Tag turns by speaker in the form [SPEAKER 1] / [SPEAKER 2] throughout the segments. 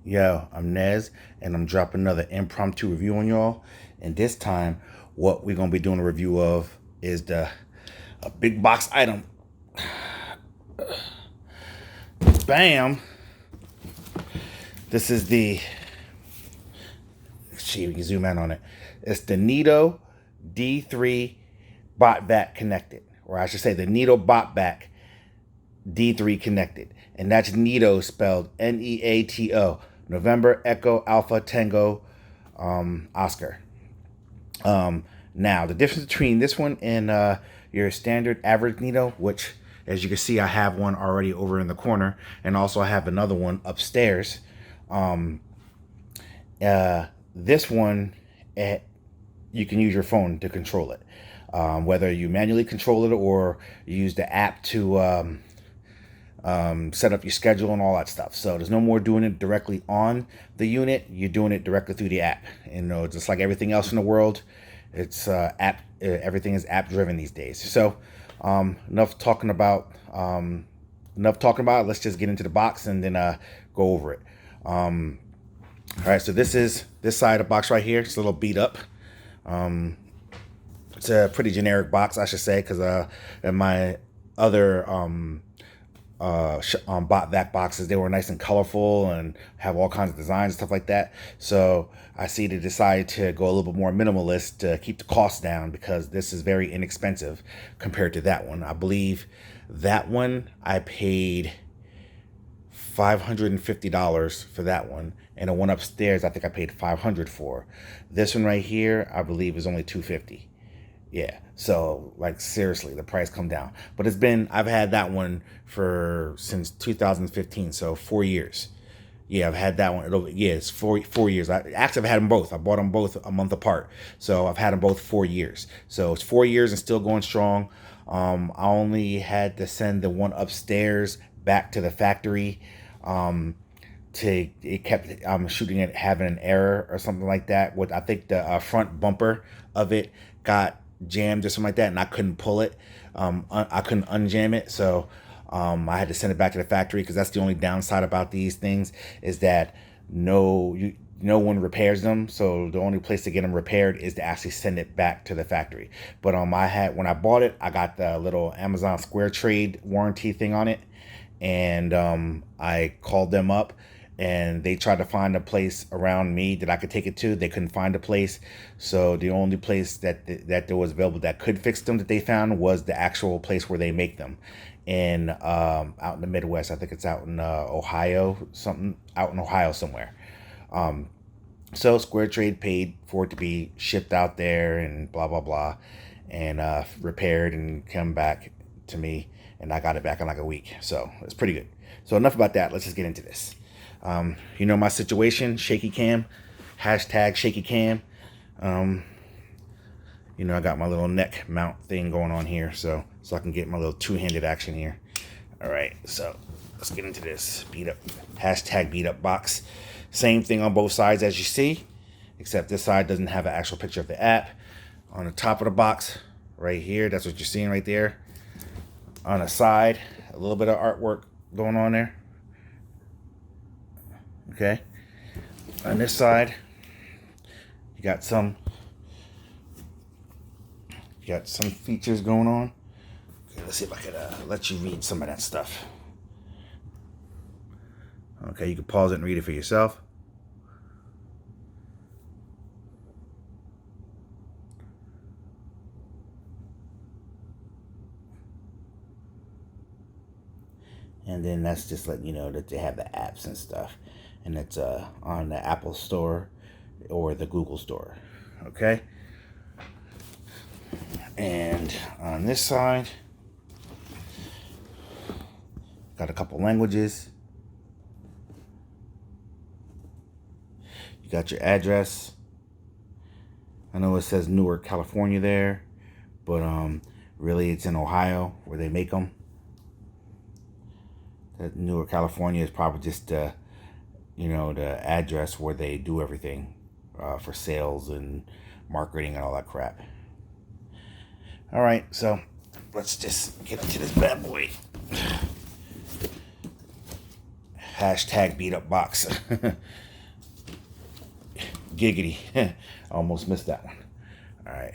[SPEAKER 1] Yo, I'm Nez, and I'm dropping another impromptu review on y'all. And this time, what we're gonna be doing a review of is a big box item. Bam! This is the. See, we can zoom in on it. It's the NEATO D3 Botvac connected, or I should say the NEATO Botvac D3 connected, and that's NEATO spelled NEATO. November Echo Alpha Tango Oscar. Now the difference between this one and your standard average NEATO, which as you can see I have one already over in the corner, and also I have another one upstairs. This one, you can use your phone to control it, whether you manually control it or you use the app to set up your schedule and all that stuff. So there's no more doing it directly on the unit. You're doing it directly through the app. And just like everything else in the world, it's app. Everything is app driven these days. So enough talking about it. Let's just get into the box and then go over it. All right. So this is this side of the box right here. It's a little beat up. It's a pretty generic box, I should say, because in my other Botvac boxes, they were nice and colorful and have all kinds of designs and stuff like that. So I see they decided to go a little bit more minimalist to keep the cost down, because this is very inexpensive compared to that one. I believe that one I paid $550 for that one, and the one upstairs I think I paid $500 for. This one right here I believe is only $250. Yeah, so like seriously, the price come down. But I've had that one since 2015, so 4 years. Yeah, I've had that one. It's 4 years. I've had them both. I bought them both a month apart, so I've had them both 4 years. So it's 4 years and still going strong. I only had to send the one upstairs back to the factory. It kept shooting it having an error or something like that. I think the front bumper of it got jammed or something like that, and I couldn't pull it. I couldn't unjam it, so I had to send it back to the factory, because that's the only downside about these things, is that no one repairs them. So the only place to get them repaired is to actually send it back to the factory. But when I bought it, I got the little Amazon Square Trade warranty thing on it, and I called them up, and they tried to find a place around me that I could take it to. They couldn't find a place. So the only place that there was available that could fix them that they found was the actual place where they make them. And out in the Midwest, I think it's out in Ohio somewhere. So Square Trade paid for it to be shipped out there and blah, blah, blah, and repaired and come back to me. And I got it back in like a week. So it's pretty good. So enough about that. Let's just get into this. You know my situation, shaky cam, hashtag shaky cam. I got my little neck mount thing going on here, so I can get my little two-handed action here. All right, so let's get into this hashtag beat up box. Same thing on both sides as you see, except this side doesn't have an actual picture of the app. On the top of the box, right here, that's what you're seeing right there. On the side, a little bit of artwork going on there. Okay, on this side, you got some features going on. Okay, let's see if I could let you read some of that stuff. Okay, you can pause it and read it for yourself. And then that's just letting you know that they have the apps and stuff. And it's on the Apple Store or the Google Store. Okay? And on this side, got a couple languages. You got your address. I know it says Newark, California there, but really it's in Ohio where they make them. That Newark, California is probably just the address where they do everything for sales and marketing and all that crap. All right, so let's just get into this bad boy. Hashtag beat up box. Giggity. I almost missed that one. All right.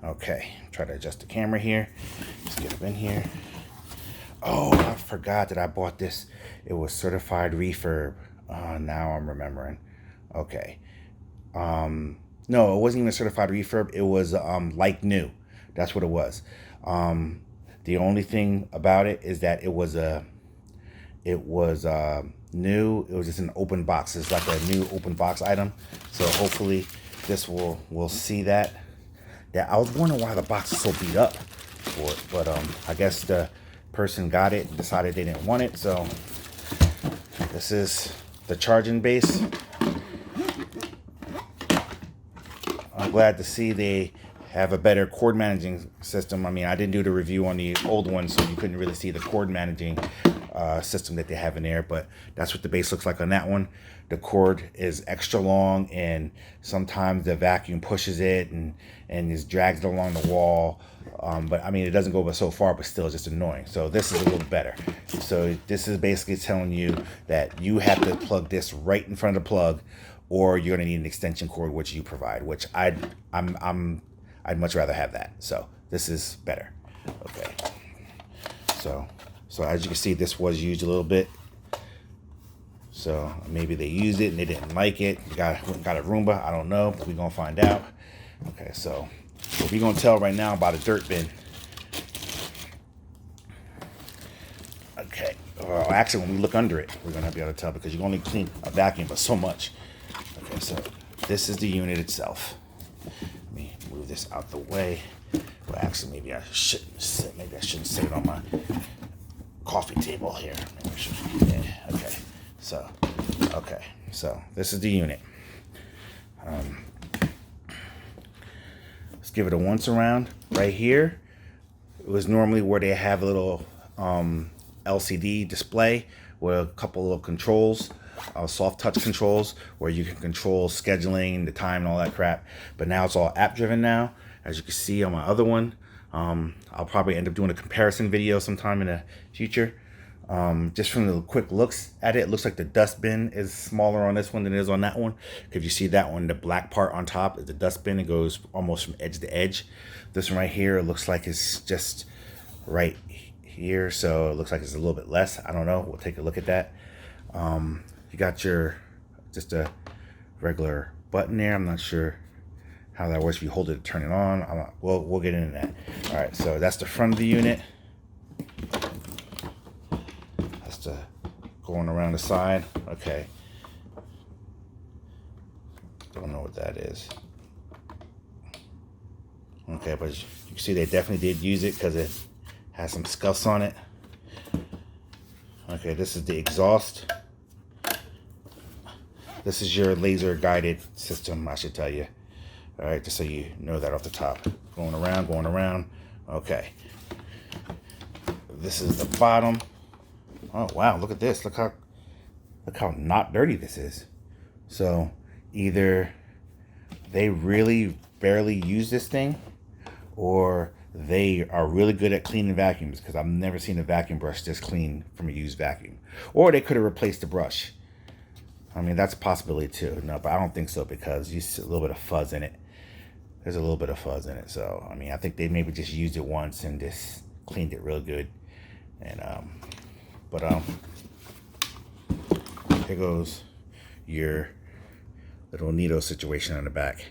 [SPEAKER 1] Okay, try to adjust the camera here. Let's get up in here. Oh, I forgot that I bought this. It was certified refurb. Now I'm remembering. Okay. No, it wasn't even a certified refurb. It was like new. That's what it was. The only thing about it is that it was new. It was just an open box. It's like a new open box item. So hopefully this will see that. Yeah, I was wondering why the box is so beat up for it, but I guess the person got it and decided they didn't want it. So this is the charging base. I'm glad to see they have a better cord managing system. I mean, I didn't do the review on the old one, so you couldn't really see the cord managing system that they have in there, but that's what the base looks like on that one. The cord is extra long, and sometimes the vacuum pushes it and just drags it along the wall. But I mean, it doesn't go so far, but still it's just annoying. So this is a little better. So this is basically telling you that you have to plug this right in front of the plug, or you're gonna need an extension cord, which you provide, which I'd much rather have that. So this is better. Okay. So as you can see, this was used a little bit. So maybe they used it and they didn't like it. Got a Roomba. I don't know. We're gonna find out. Okay, so we're gonna tell right now about a dirt bin. Okay. Well, actually, when we look under it, we're gonna be able to tell, because you can only clean a vacuum but so much. Okay, so this is the unit itself. Let me move this out the way. Well, actually, maybe I shouldn't sit it on my coffee table here. Maybe I should. Yeah, okay. So this is the unit. Let's give it a once around. Right here, it was normally where they have a little LCD display with a couple of controls, soft touch controls, where you can control scheduling, the time, and all that crap. But now it's all app driven now. As you can see on my other one, I'll probably end up doing a comparison video sometime in the future. Just from the quick looks at it, it looks like the dustbin is smaller on this one than it is on that one. If you see that one, the black part on top is the dustbin. It goes almost from edge to edge. This one right here, it looks like it's just right here, so it looks like it's a little bit less. I don't know. We'll take a look at that. You got just a regular button there. I'm not sure how that works. If you hold it to turn it on, we'll get into that. All right, so that's the front of the unit. That's the going around the side. Okay. Don't know what that is. Okay, but you can see they definitely did use it because it has some scuffs on it. Okay, this is the exhaust. This is your laser guided system, I should tell you. All right, just so you know that off the top. Going around. Okay. This is the bottom. Oh, wow, look at this. Look how not dirty this is. So either they really barely use this thing, or they are really good at cleaning vacuums, because I've never seen a vacuum brush this clean from a used vacuum. Or they could have replaced the brush. I mean, that's a possibility too. No, but I don't think so, because you see a little bit of fuzz in it. There's a little bit of fuzz in it. So, I mean, I think they maybe just used it once and just cleaned it real good. And, here goes your little NEATO situation on the back.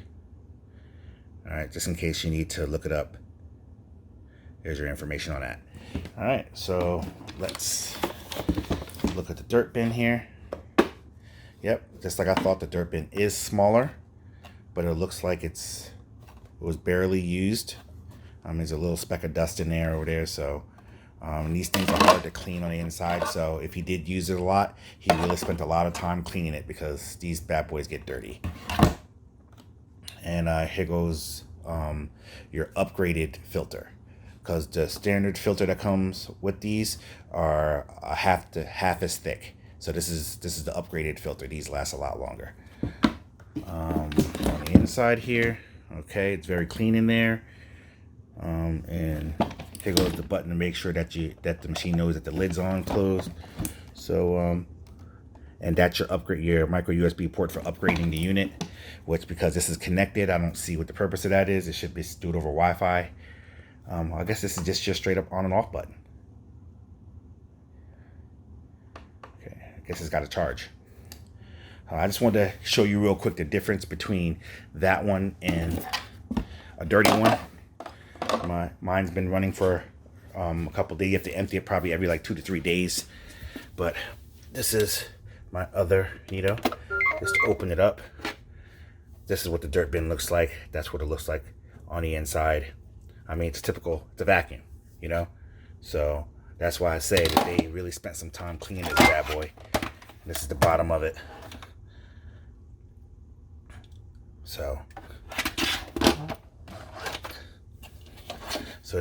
[SPEAKER 1] All right, just in case you need to look it up. Here's your information on that. All right, so let's look at the dirt bin here. Yep, just like I thought, the dirt bin is smaller. but it looks like it was barely used. There's a little speck of dust in there over there, so these things are hard to clean on the inside. So if he did use it a lot, he really spent a lot of time cleaning it because these bad boys get dirty. And here goes your upgraded filter, because the standard filter that comes with these are half as thick. So this is the upgraded filter. These last a lot longer. On the inside here, okay, it's very clean in there. And here goes the button to make sure that the machine knows that the lid's on, closed. So and that's your micro USB port for upgrading the unit, which, because this is connected, I don't see what the purpose of that is. It should be do it over Wi-Fi. I guess this is just your straight up on and off button. Okay, I guess it's got a charge. I just wanted to show you real quick the difference between that one and a dirty one. Mine's been running for a couple days. You have to empty it probably every like 2 to 3 days. But this is my other NEATO. Just open it up. This is what the dirt bin looks like. That's what it looks like on the inside. I mean, it's typical. It's a vacuum, you know? So that's why I say that they really spent some time cleaning this bad boy. This is the bottom of it. So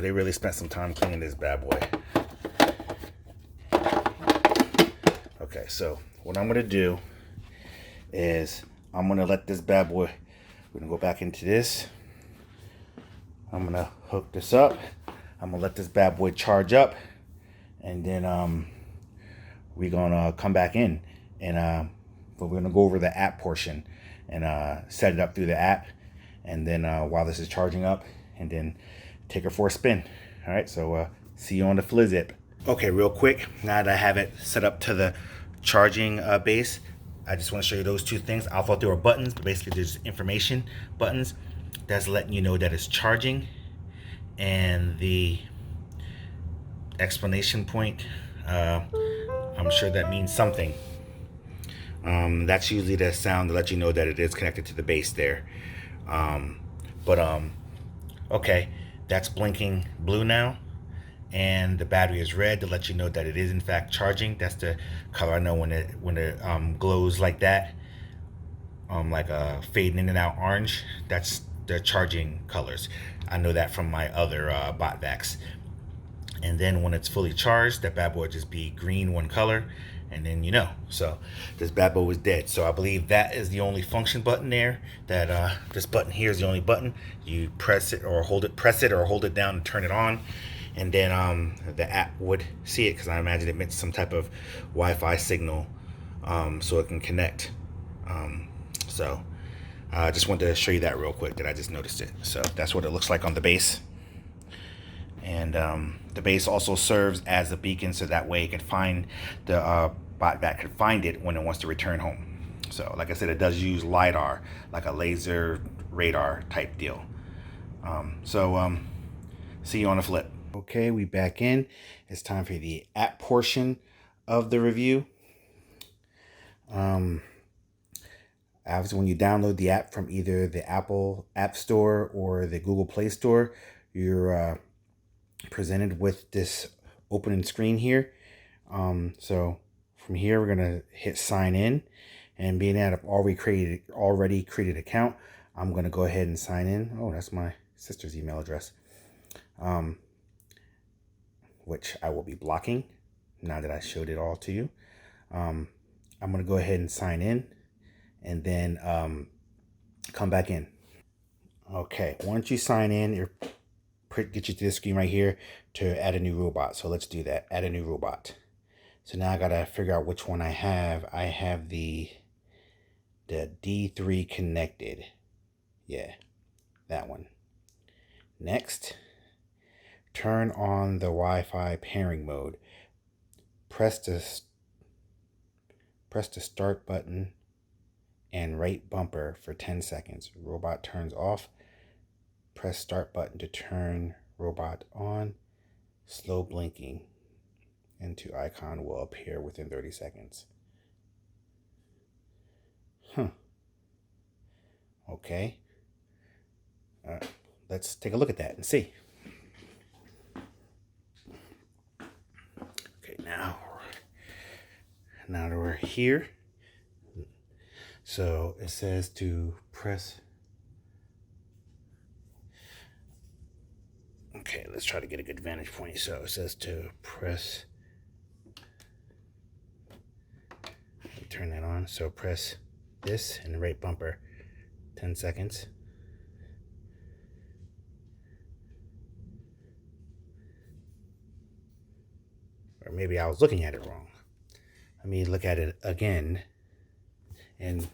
[SPEAKER 1] they really spent some time cleaning this bad boy. Okay, so what I'm gonna do is I'm gonna let this bad boy, we're gonna go back into this. I'm gonna hook this up. I'm gonna let this bad boy charge up, and then we're gonna come back in, and but we're gonna go over the app portion and set it up through the app, and then while this is charging up, and then take her for a spin. All right, so see you on the FliZip. Okay, real quick, now that I have it set up to the charging base, I just want to show you those two things. I thought they were buttons, but basically there's information buttons that's letting you know that it's charging, and the explanation point, I'm sure that means something. That's usually the sound to let you know that it is connected to the base there. Okay, that's blinking blue now, and the battery is red to let you know that it is in fact charging. That's the color I know when it glows like that, like a fading in and out orange. That's the charging colors. I know that from my other Botvacs. And then when it's fully charged, that bad boy will just be green, one color, and then you know. So this bad boy was dead. So I believe that is the only function button there. That this button here is the only button. You press it or hold it down and turn it on, and then the app would see it, because I imagine it meant some type of Wi-Fi signal, so it can connect. So I just wanted to show you that real quick, that I just noticed it. So that's what it looks like on the base. And the base also serves as a beacon, so that way it can find the Botvac can find it when it wants to return home. So like I said, it does use LiDAR, like a laser radar type deal. See you on the flip. Okay, we back in. It's time for the app portion of the review. Obviously, when you download the app from either the Apple App Store or the Google Play Store, you're presented with this opening screen here. So from here, we're gonna hit sign in, and being that I've already created account, I'm gonna go ahead and sign in. Oh, that's my sister's email address, which I will be blocking now that I showed it all to you. I'm gonna go ahead and sign in, and then come back in. Okay, once you sign in, get you to this screen right here to add a new robot. So let's do that. Add a new robot. So now I gotta figure out which one I have. I have the D3 connected. Yeah, that one. Next, turn on the Wi-Fi pairing mode. Press the start button and right bumper for 10 seconds. Robot turns off. Press start button to turn robot on. Slow blinking into icon will appear within 30 seconds. Okay. Let's take a look at that and see. Okay, now that we're here, so it says to press. Okay, let's try to get a good vantage point. So it says to press. Let me turn that on. So press this and the right bumper 10 seconds. Or maybe I was looking at it wrong. Let me look at it again and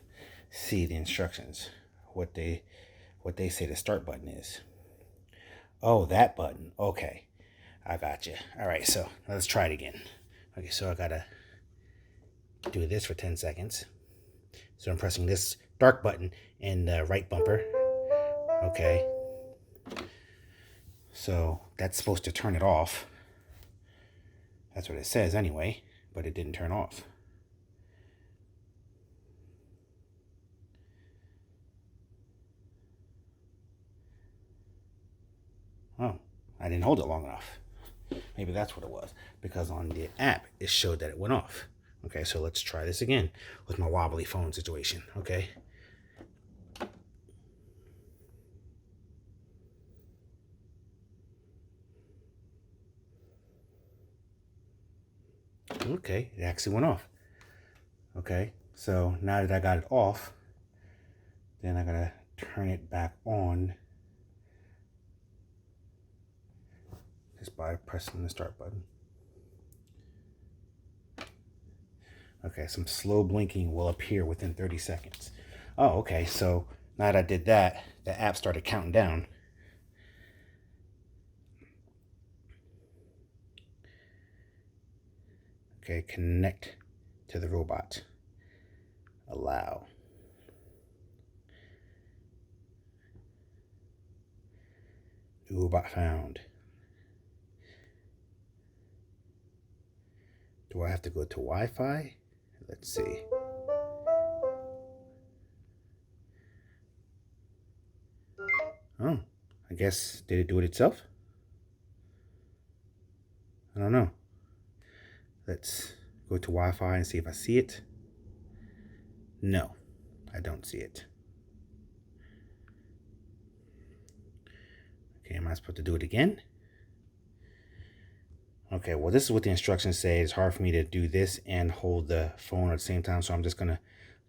[SPEAKER 1] see the instructions. What they say the start button is. Oh, that button. Okay. I got you. All right, so let's try it again. Okay, so I gotta do this for 10 seconds. So I'm pressing this dark button in the right bumper. Okay. So that's supposed to turn it off. That's what it says anyway, but it didn't turn off. Oh, I didn't hold it long enough. Maybe that's what it was, because on the app it showed that it went off. Okay, so let's try this again with my wobbly phone situation. Okay. Okay, it actually went off. Okay, so now that I got it off, then I gotta turn it back on just by pressing the start button. Okay, some slow blinking will appear within 30 seconds. Oh, okay, so now that I did that, the app started counting down. Okay, connect to the robot. Allow. New robot found. Do I have to go to Wi-Fi? Let's see. Oh, I guess, did it do it itself? I don't know. Let's go to Wi-Fi and see if I see it. No, I don't see it. Okay, am I supposed to do it again? Okay, well, this is what the instructions say. It's hard for me to do this and hold the phone at the same time, so I'm just gonna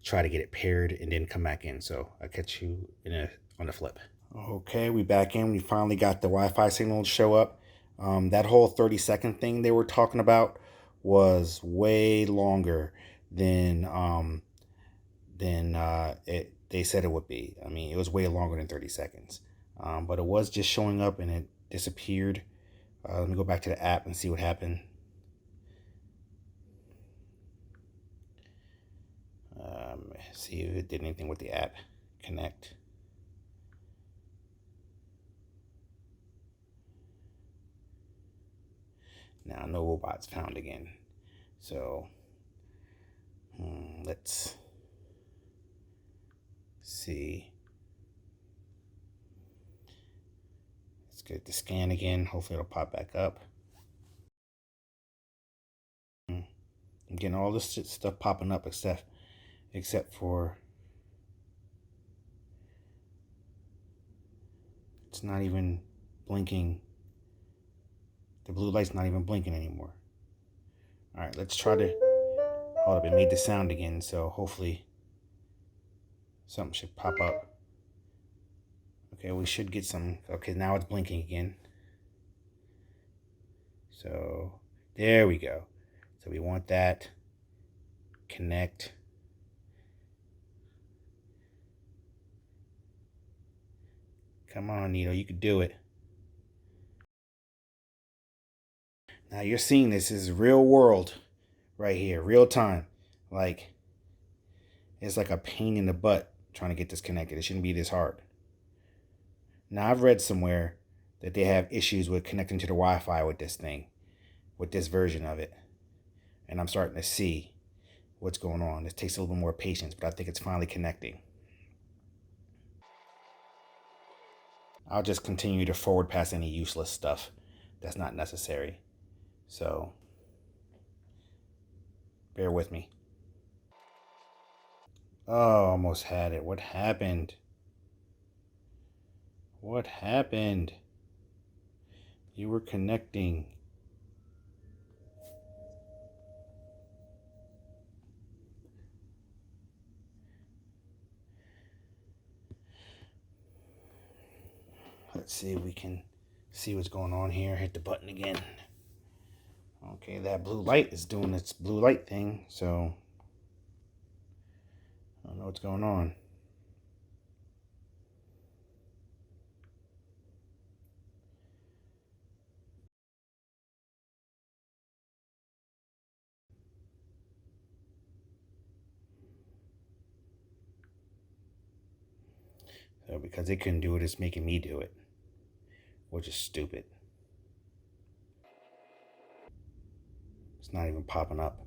[SPEAKER 1] try to get it paired and then come back in. So I'll catch you on the flip. Okay, we back in. We finally got the Wi-Fi signal to show up. That whole 30-second thing they were talking about was way longer than they said it would be. I mean, it was way longer than 30 seconds. But it was just showing up and it disappeared. Let me go back to the app and see what happened. See if it did anything with the app. Connect. Now, no robots found again. So, let's see. Let's get the scan again. Hopefully it'll pop back up. I'm getting all this stuff popping up except for it's not even blinking. The blue light's not even blinking anymore. All right, let's try to hold up. It made the sound again, so hopefully something should pop up. Okay, we should get some. Okay, now it's blinking again. So there we go. So we want that. Connect. Come on, NEATO, you could do it. Now you're seeing this is real world right here, real time. Like, it's like a pain in the butt trying to get this connected. It shouldn't be this hard. Now, I've read somewhere that they have issues with connecting to the Wi-Fi with this thing, with this version of it. And I'm starting to see what's going on. This takes a little bit more patience, but I think it's finally connecting. I'll just continue to forward pass any useless stuff that's not necessary. So bear with me. Oh, almost had it. What happened? What happened? You were connecting. Let's see if we can see what's going on here. Hit the button again. Okay, that blue light is doing its blue light thing, so I don't know what's going on. So because it couldn't do it, it's making me do it, which is stupid. It's not even popping up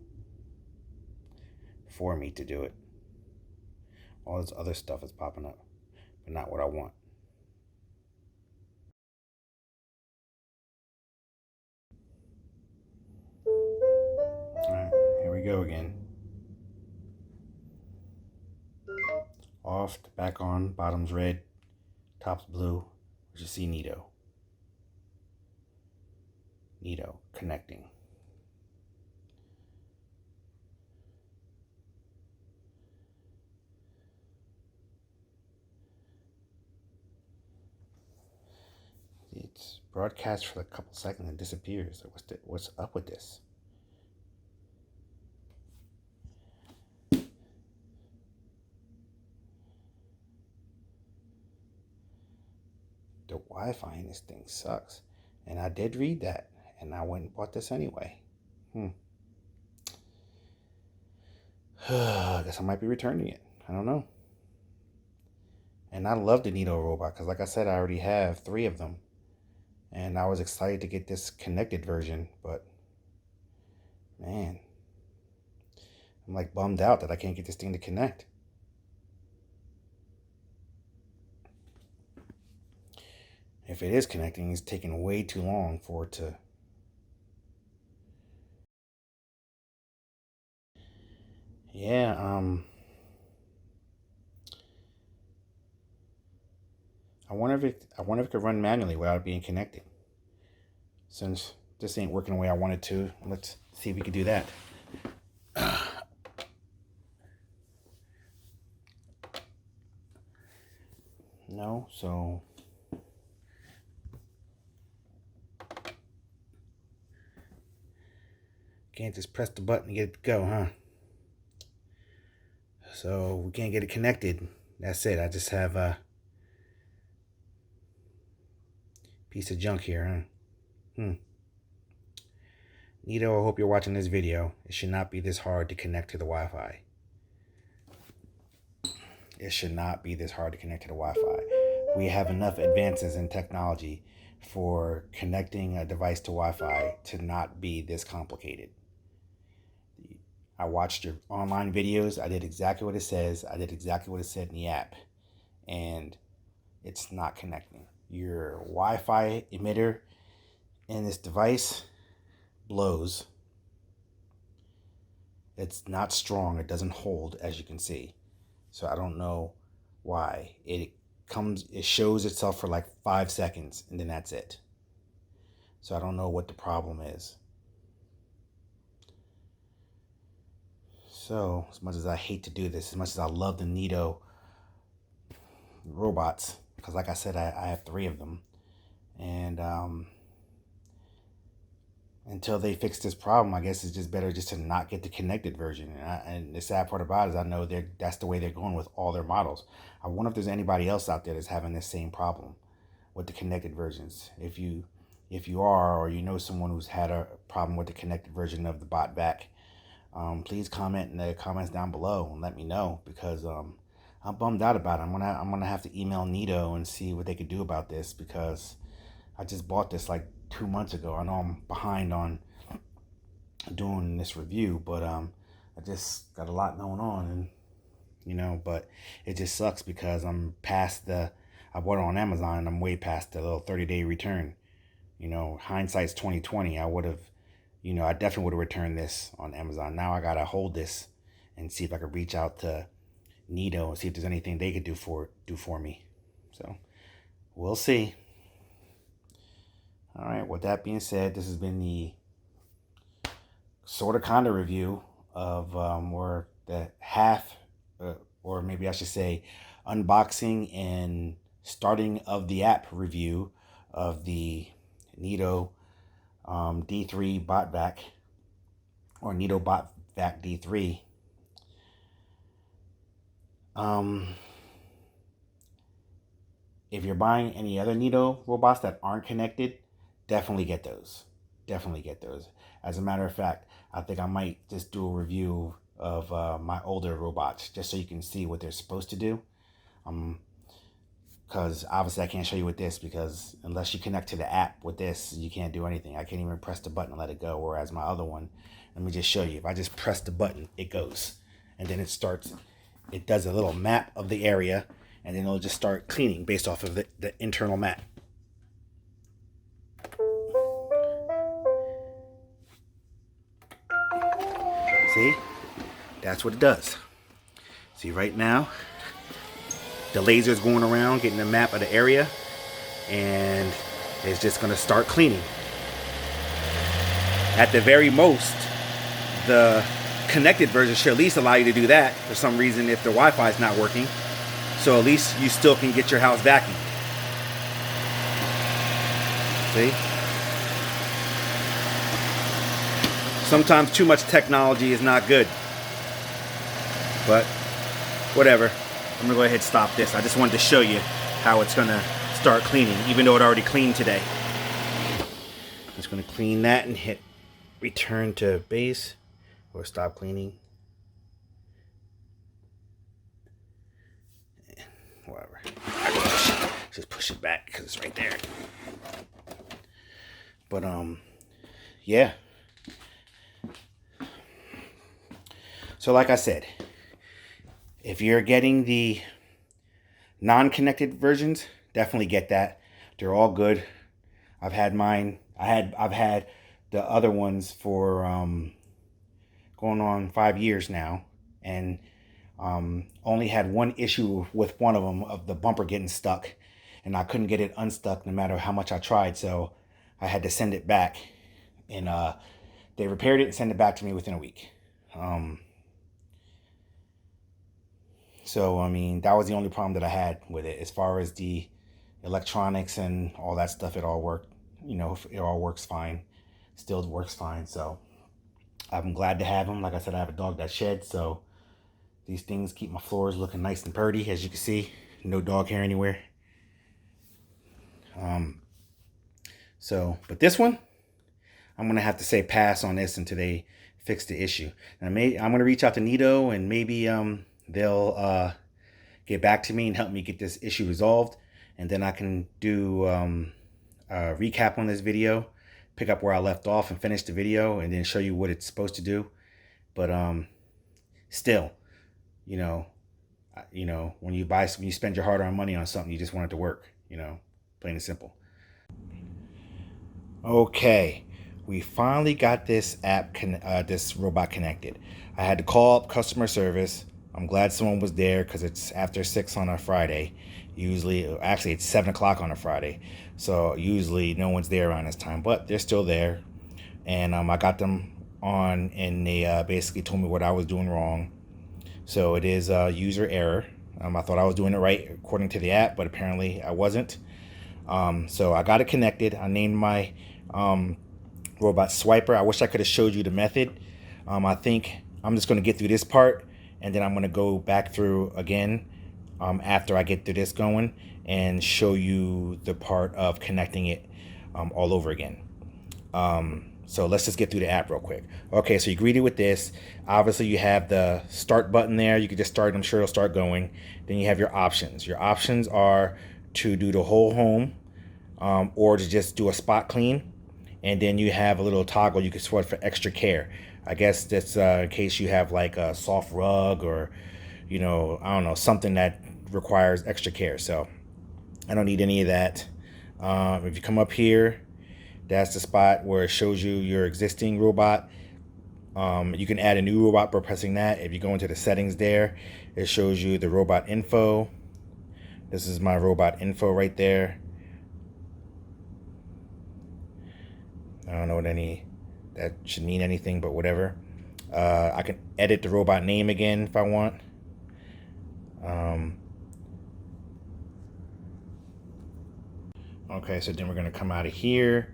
[SPEAKER 1] for me to do it. All this other stuff is popping up, but not what I want. Alright, here we go again. Off, back on, bottom's red, top's blue. We should see NEATO. NEATO, connecting. It's broadcast for a couple seconds and disappears. What's up with this? The Wi-Fi in this thing sucks. And I did read that, and I went and bought this anyway. I guess I might be returning it. I don't know. And I love the NEATO robot because, like I said, I already have 3 of them. And I was excited to get this connected version, but man, I'm like bummed out that I can't get this thing to connect. If it is connecting, it's taking way too long for it to. Yeah, I wonder if it could run manually without being connected. Since this ain't working the way I wanted to, let's see if we can do that. No, so can't just press the button and get it to go, huh? So we can't get it connected. That's it. I just have a piece of junk here, huh? NEATO, I hope you're watching this video. It should not be this hard to connect to the Wi-Fi. It should not be this hard to connect to the Wi-Fi. We have enough advances in technology for connecting a device to Wi-Fi to not be this complicated. I watched your online videos. I did exactly what it says. I did exactly what it said in the app. And it's not connecting. Your Wi-Fi emitter in this device blows. It's not strong. It doesn't hold, as you can see. So I don't know why. It shows itself for like 5 seconds and then that's it. So I don't know what the problem is. So as much as I hate to do this, as much as I love the NEATO robots, because like I said, I have 3 of them. And until they fix this problem, I guess it's just better just to not get the connected version. And the sad part about it is I know that's the way they're going with all their models. I wonder if there's anybody else out there that's having this same problem with the connected versions. If you are, or you know someone who's had a problem with the connected version of the Botvac, please comment in the comments down below and let me know, because I'm bummed out about it. I'm gonna have to email NEATO and see what they could do about this, because I just bought this like 2 months ago. I know I'm behind on doing this review, but I just got a lot going on, and but it just sucks because I'm past the. I bought it on Amazon and I'm way past the little 30-day return. You know, hindsight's 2020. I would have, you know, I definitely would have returned this on Amazon. Now I gotta hold this and see if I could reach out to NEATO and see if there's anything they could do for me. So we'll see. All right. With that being said, this has been the sort of kind of review of or the half, or maybe I should say, unboxing and starting of the app review of the NEATO D3 Botvac, or NEATO Botvac D3. If you're buying any other NEATO robots that aren't connected, definitely get those. Definitely get those. As a matter of fact, I think I might just do a review of my older robots, just so you can see what they're supposed to do. Because obviously I can't show you with this, because unless you connect to the app with this, you can't do anything. I can't even press the button and let it go. Whereas my other one, let me just show you. If I just press the button, it goes. And then it starts, it does a little map of the area, and then it'll just start cleaning based off of the internal map. See? That's what it does. See, right now, the laser's going around getting the map of the area, and it's just going to start cleaning. At the very most, the connected version should at least allow you to do that for some reason if the Wi-Fi is not working. So at least you still can get your house vacuumed. See? Sometimes too much technology is not good. But whatever. I'm going to go ahead and stop this. I just wanted to show you how it's going to start cleaning, even though it already cleaned today. I'm just going to clean that and hit return to base, or stop cleaning. Whatever. Just push it back because it's right there. But yeah. So like I said, if you're getting the non-connected versions, definitely get that. They're all good. I've had mine. I've had the other ones for going on 5 years now, and only had one issue with one of them, of the bumper getting stuck, and I couldn't get it unstuck no matter how much I tried. So I had to send it back, and they repaired it and sent it back to me within a week. So, I mean, that was the only problem that I had with it. As far as the electronics and all that stuff, it all worked, you know, it all works fine. Still works fine. So I'm glad to have them. Like I said, I have a dog that sheds, so these things keep my floors looking nice and purty, as you can see. No dog hair anywhere. But this one, I'm going to have to say pass on this until they fix the issue. And I'm going to reach out to NEATO, and maybe they'll get back to me and help me get this issue resolved, and then I can do a recap on this video, pick up where I left off and finish the video, and then show you what it's supposed to do. But still, you know, when you spend your hard-earned money on something, you just want it to work, you know, plain and simple. Okay, we finally got this app, this robot connected. I had to call up customer service. I'm glad someone was there, because it's after 6 on a Friday. Actually it's 7 o'clock on a Friday. So usually no one's there around this time, but they're still there. And I got them on, and they basically told me what I was doing wrong. So it is user error. I thought I was doing it right according to the app, but apparently I wasn't. So I got it connected. I named my robot Swiper. I wish I could have showed you the method. I think I'm just going to get through this part, and then I'm going to go back through again after I get through this going, and show you the part of connecting it all over again. So let's just get through the app real quick. Okay, so you greet it with this. Obviously, you have the start button there. You can just start. I'm sure it'll start going. Then you have your options. Your options are to do the whole home, or to just do a spot clean. And then you have a little toggle you can sort for extra care. I guess that's in case you have like a soft rug, or, you know, I don't know, something that requires extra care. So I don't need any of that. If you come up here, that's the spot where it shows you your existing robot. You can add a new robot by pressing that. If you go into the settings there, it shows you the robot info. This is my robot info right there. I don't know what that should mean anything, but whatever. I can edit the robot name again if I want. Okay, so then we're going to come out of here,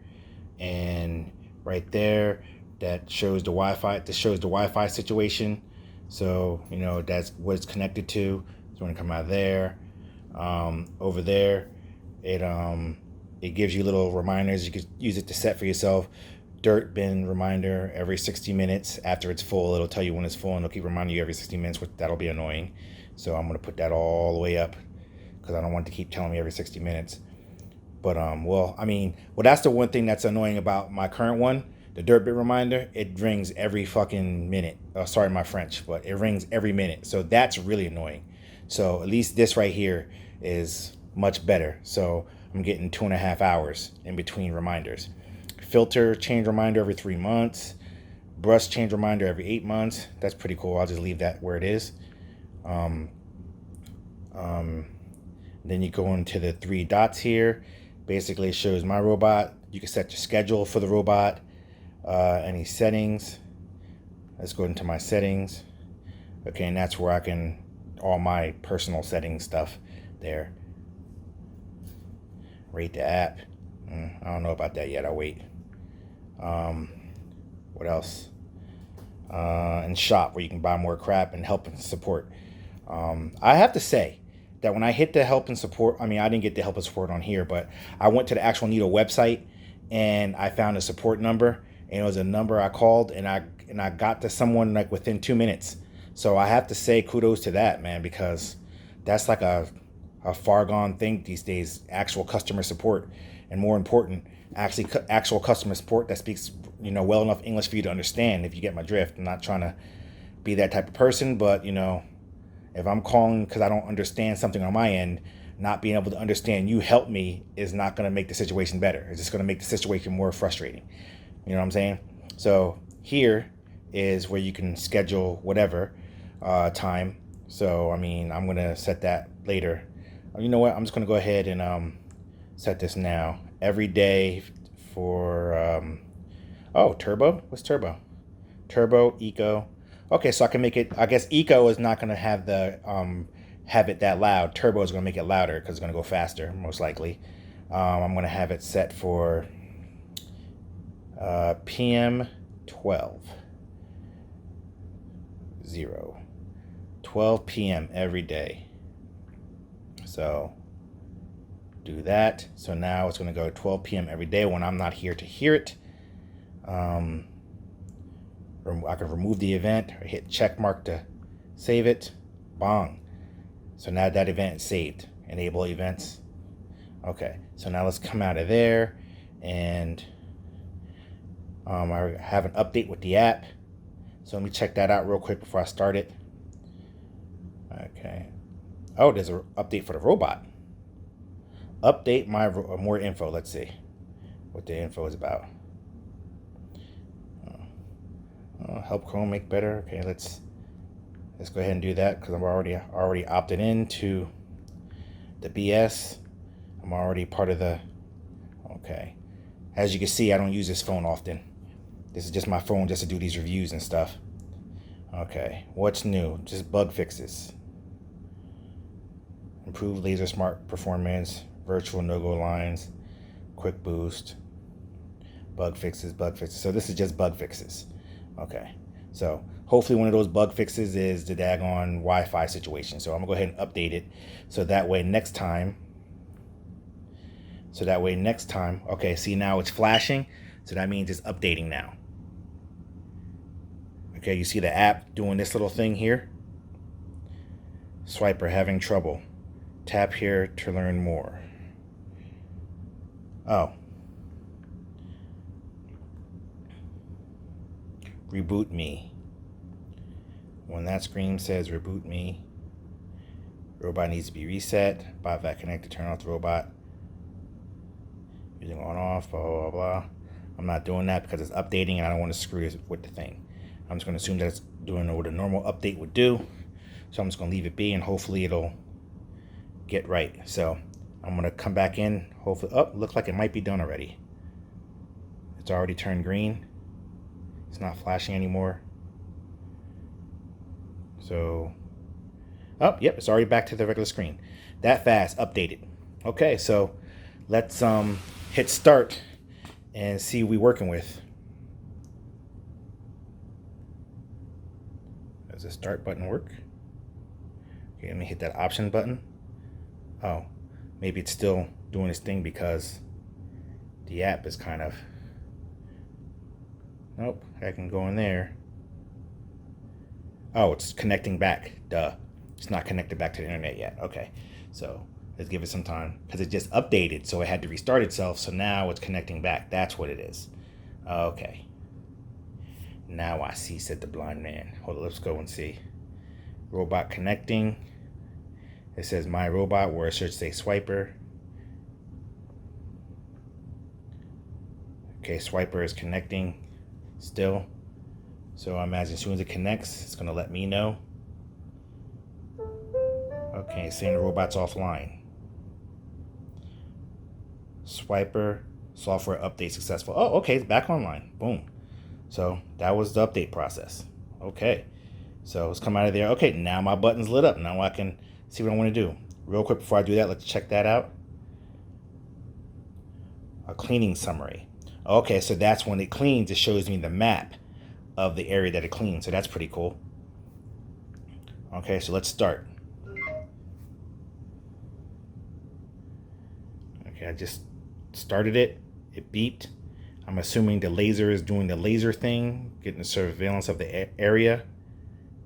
[SPEAKER 1] and right there, that shows the Wi-Fi. This shows the Wi-Fi situation. So, that's what it's connected to. So we're going to come out of there. Over there, it gives you little reminders. You could use it to set for yourself. Dirt bin reminder every 60 minutes. After it's full, it'll tell you when it's full, and it'll keep reminding you every 60 minutes, which that'll be annoying. So I'm going to put that all the way up because I don't want it to keep telling me every 60 minutes. But, that's the one thing that's annoying about my current one, the dirt bit reminder. It rings every fucking minute. Sorry, my French, but it rings every minute. So that's really annoying. So at least this right here is much better. So I'm getting 2.5 hours in between reminders. Filter change reminder every 3 months. Brush change reminder every 8 months. That's pretty cool. I'll just leave that where it is. Then you go into the 3 dots here. Basically, it shows my robot. You can set your schedule for the robot. Any settings. Let's go into my settings. Okay, and that's where I can, all my personal settings stuff there. Rate the app. I don't know about that yet. I'll wait. What else? And shop, where you can buy more crap and help and support. I have to say that when I hit the help and support, I didn't get the help and support on here, but I went to the actual NEATO website and I found a support number, and it was a number I called, and I got to someone like within 2 minutes. So I have to say kudos to that, man, because that's like a far gone thing these days, actual customer support, and more important, actual customer support that speaks, well enough English for you to understand, if you get my drift. I'm not trying to be that type of person, but if I'm calling because I don't understand something on my end, not being able to understand you help me is not going to make the situation better. It's just going to make the situation more frustrating. You know what I'm saying? So here is where you can schedule whatever time. So, I'm going to set that later. You know what? I'm just going to go ahead and set this now. Every day for, turbo? What's turbo? Turbo, eco. Okay, so I can make it, I guess eco is not going to have have it that loud. Turbo is going to make it louder because it's going to go faster, most likely. I'm going to have it set for PM 12. 12 p.m. every day. So do that. So now it's going to go 12 p.m. every day when I'm not here to hear it. I can remove the event or hit check mark to save it. Bong. So now that event is saved. Enable events. Okay, so now let's come out of there, and I have an update with the app. So let me check that out real quick before I start it. Okay. Oh, there's an update for the robot. Update more info. Let's see what the info is about. Help Chrome make better. Okay, let's go ahead and do that because I'm already opted into the BS. I'm already part of the. Okay, as you can see, I don't use this phone often. This is just my phone just to do these reviews and stuff. Okay, what's new? Just bug fixes. Improved laser smart performance, virtual no-go lines, quick boost, bug fixes. So this is just bug fixes. Okay, so hopefully one of those bug fixes is the daggone Wi-Fi situation. So I'm gonna go ahead and update it so that way next time. Okay, see, now it's flashing, so that means it's updating now. Okay, you see the app doing this little thing here. Swiper having trouble. Tap here to learn more. Oh. Reboot me. When that screen says reboot me, Robot needs to be reset. Botvac connected. Turn off the robot. Using on off. Blah blah blah. I'm not doing that because it's updating and I don't want to screw with the thing. I'm just going to assume that it's doing what a normal update would do. So I'm just going to leave it be and hopefully it'll get right. So I'm going to come back in. Hopefully, oh, looks like it might be done already. It's already turned green. It's not flashing anymore. So, oh, yep, it's already back to the regular screen. That fast, updated. Okay, so let's hit start and see what we're working with. Does the start button work? Okay, let me hit that option button. Oh, maybe it's still doing its thing because the app is kind of, nope, I can go in there. Oh, it's connecting back, duh. It's not connected back to the internet yet. Okay, so let's give it some time because it just updated, so it had to restart itself, so now it's connecting back. That's what it is. Okay. Now I see, said the blind man. Hold on, let's go and see. Robot connecting. It says my robot, where it should say swiper. Okay, swiper is connecting still. So I imagine as soon as it connects, it's gonna let me know. Okay, it's saying the robot's offline. Swiper, software update successful. Oh, okay, it's back online. Boom. So that was the update process. Okay, so let's come out of there. Okay, now my button's lit up. Now I can see what I want to do. Real quick before I do that, let's check that out. A cleaning summary. Okay, so that's when it cleans, it shows me the map of the area that it cleans. So that's pretty cool. Okay, so let's start. Okay, I just started it. It beeped. I'm assuming the laser is doing the laser thing, getting the surveillance of the area,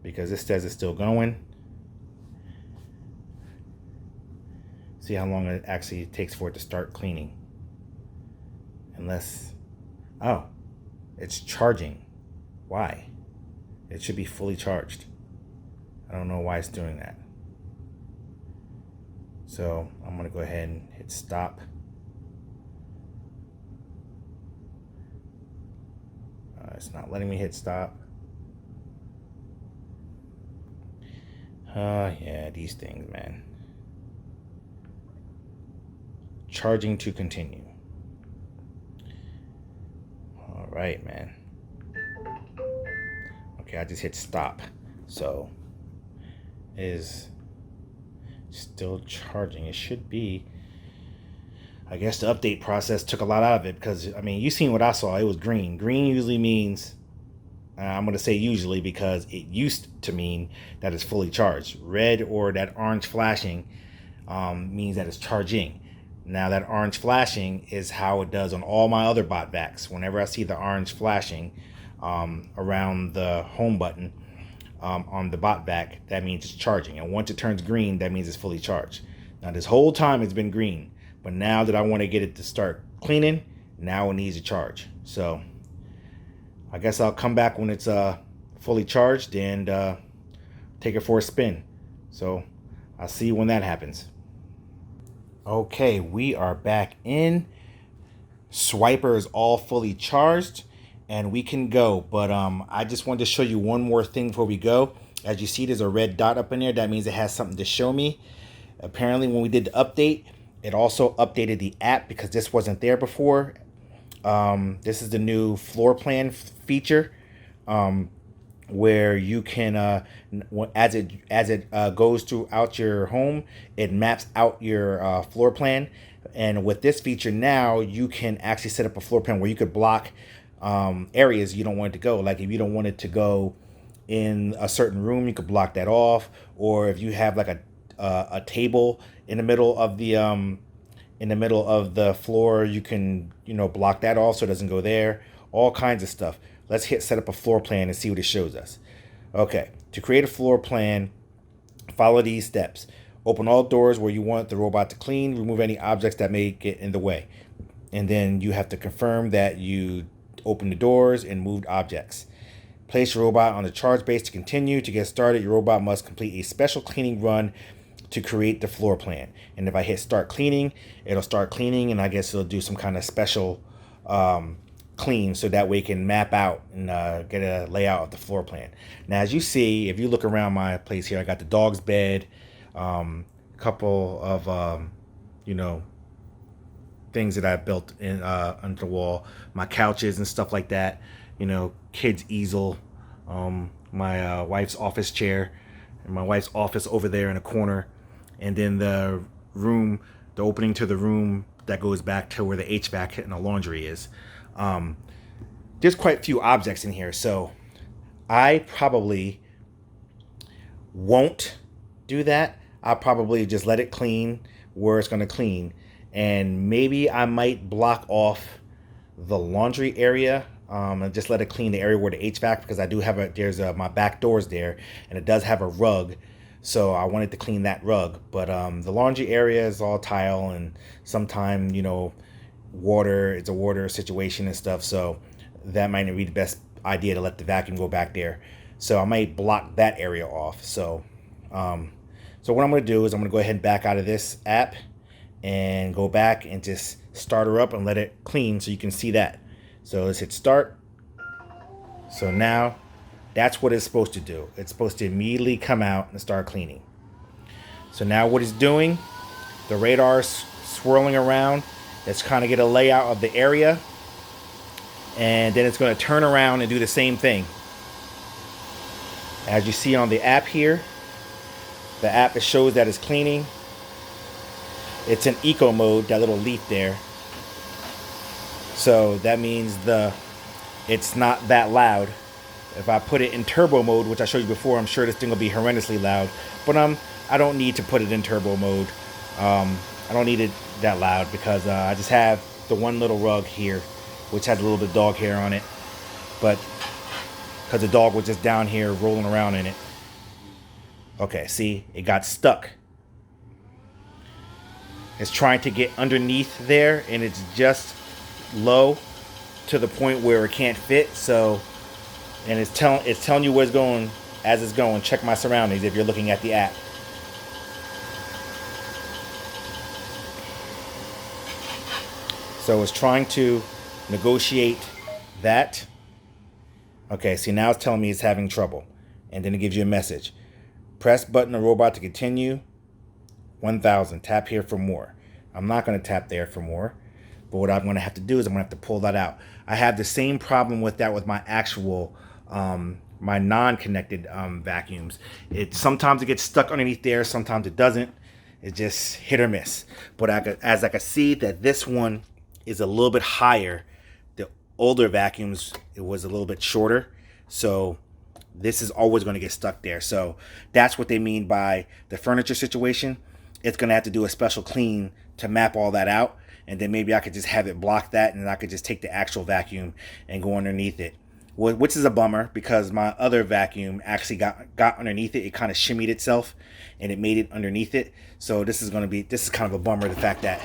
[SPEAKER 1] because it says it's still going. See how long it actually takes for it to start cleaning. Unless, oh, it's charging. Why? It should be fully charged. I don't know why it's doing that. So I'm gonna go ahead and hit stop. It's not letting me hit stop. Yeah, these things, man. Charging to continue. All right, man. Okay, I just hit stop. So it is still charging. It should be. I guess the update process took a lot out of it because, I mean, you seen what I saw. It was green. Green usually means, I'm going to say usually because it used to mean that it's fully charged. Red or that orange flashing means that it's charging. Now that orange flashing is how it does on all my other Botvacs. Whenever I see the orange flashing around the home button on the Botvac, that means it's charging. And once it turns green, that means it's fully charged. Now this whole time it's been green. But now that I want to get it to start cleaning, now it needs a charge. So I guess I'll come back when it's fully charged and take it for a spin. So I'll see when that happens. Okay, we are back in. Swiper is all fully charged and we can go. But I just wanted to show you one more thing before we go. As you see, there's a red dot up in there. That means it has something to show me. Apparently when we did the update, it also updated the app because this wasn't there before. This is the new floor plan feature where you can, as it goes throughout your home, it maps out your floor plan. And with this feature now, you can actually set up a floor plan where you could block areas you don't want it to go. Like if you don't want it to go in a certain room, you could block that off. Or if you have like a table in the middle of the floor, you can, block that off so it doesn't go there. All kinds of stuff. Let's hit set up a floor plan and see what it shows us. Okay, to create a floor plan, follow these steps. Open all doors where you want the robot to clean. Remove any objects that may get in the way. And then you have to confirm that you open the doors and moved objects. Place your robot on the charge base to continue. To get started, your robot must complete a special cleaning run to create the floor plan. And if I hit start cleaning, it'll start cleaning, and I guess it'll do some kind of special clean, so that way it can map out and get a layout of the floor plan. Now, as you see, if you look around my place here, I got the dog's bed, a couple of things that I built in under the wall, my couches and stuff like that, kids easel, my wife's office chair, and my wife's office over there in a corner, and then the opening to the room that goes back to where the HVAC and the laundry is. There's quite a few objects in here, so I probably won't do that. I'll probably just let it clean where it's going to clean, and maybe I might block off the laundry area and just let it clean the area where the HVAC, because I do have my back doors there, and it does have a rug, so I wanted to clean that rug. But the laundry area is all tile, and sometimes water, it's a water situation and stuff, so that might not be the best idea to let the vacuum go back there. So I might block that area off. So what I'm going to do is I'm going to go ahead and back out of this app and go back and just start her up and let it clean so you can see that. So let's hit start. So now that's what it's supposed to do. It's supposed to immediately come out and start cleaning. So now what it's doing, the radar's swirling around. Let's kind of get a layout of the area, and then it's going to turn around and do the same thing. As you see on the app here, the app that shows that it's cleaning, it's in eco mode, that little leaf there. So that means it's not that loud. If I put it in turbo mode, which I showed you before, I'm sure this thing will be horrendously loud. But I don't need to put it in turbo mode. I don't need it that loud because I just have the one little rug here, which has a little bit of dog hair on it. But because the dog was just down here rolling around in it. Okay, see, it got stuck. It's trying to get underneath there, and it's just low to the point where it can't fit. So, and it's telling you where it's going as it's going. Check my surroundings if you're looking at the app. So it's trying to negotiate that. Okay, see, now it's telling me it's having trouble. And then it gives you a message. Press button or robot to continue. 1000. Tap here for more. I'm not going to tap there for more. But what I'm going to have to do is I'm going to have to pull that out. I have the same problem with that with my actual, my non-connected vacuums. Sometimes it gets stuck underneath there. Sometimes it doesn't. It's just hit or miss. But as I can see that this one is a little bit higher. The older vacuums, it was a little bit shorter. So this is always going to get stuck there. So that's what they mean by the furniture situation. It's going to have to do a special clean to map all that out. And then maybe I could just have it block that, and I could just take the actual vacuum and go underneath it. Which is a bummer because my other vacuum actually got underneath it. It kind of shimmied itself and it made it underneath it. So this is kind of a bummer, the fact that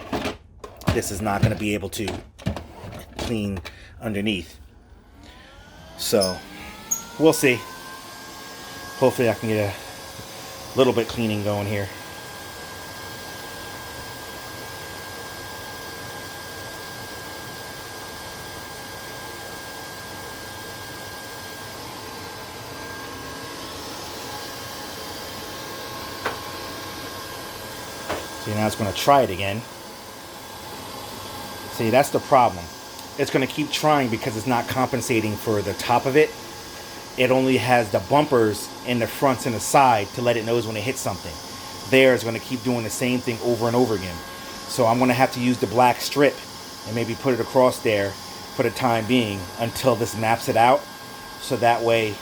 [SPEAKER 1] this is not going to be able to clean underneath. So we'll see. Hopefully I can get a little bit cleaning going here. See, now it's going to try it again. See, that's the problem. It's going to keep trying because it's not compensating for the top of it. It only has the bumpers in the fronts and the side to let it know when it hits something. There, it's going to keep doing the same thing over and over again. So I'm going to have to use the black strip and maybe put it across there for the time being until this maps it out. So that way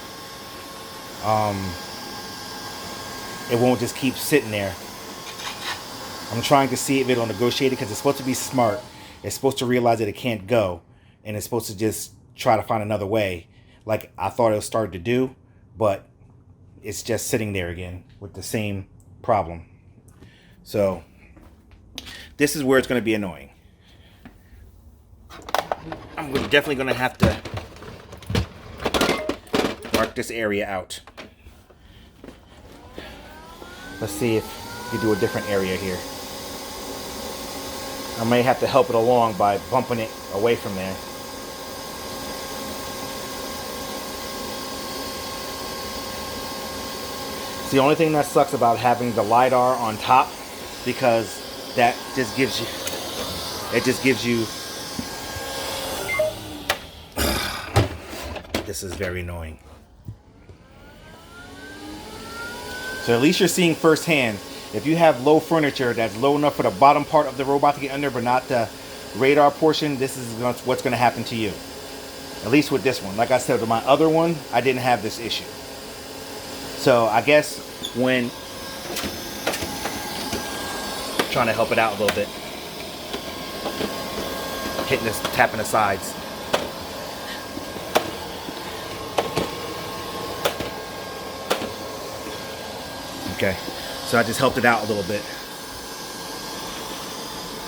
[SPEAKER 1] it won't just keep sitting there. I'm trying to see if it'll negotiate it because it's supposed to be smart. It's supposed to realize that it can't go, and it's supposed to just try to find another way, like I thought it was starting to do, but it's just sitting there again with the same problem. So this is where it's going to be annoying. I'm definitely going to have to mark this area out. Let's see if You do a different area here. I may have to help it along by bumping it away from there. It's the only thing that sucks about having the LiDAR on top, because that just gives you, it just gives you, this is very annoying. So at least you're seeing firsthand. If you have low furniture that's low enough for the bottom part of the robot to get under, but not the radar portion, this is what's going to happen to you. At least with this one. Like I said, with my other one, I didn't have this issue. So I guess when trying to help it out a little bit, hitting this, tapping the sides. Okay, so I just helped it out a little bit.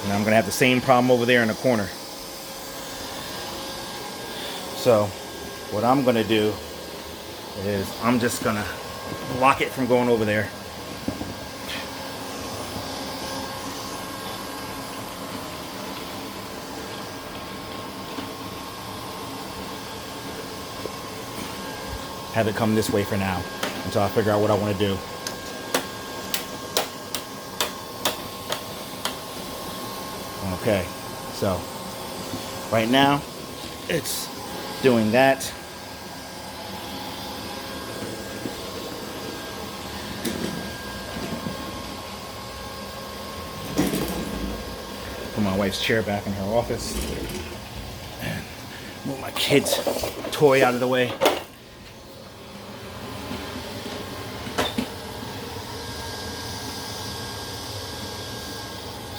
[SPEAKER 1] And I'm gonna have the same problem over there in the corner. So what I'm gonna do is I'm just gonna block it from going over there. Have it come this way for now until I figure out what I want to do. Okay, so right now it's doing that. Put my wife's chair back in her office and move my kid's toy out of the way.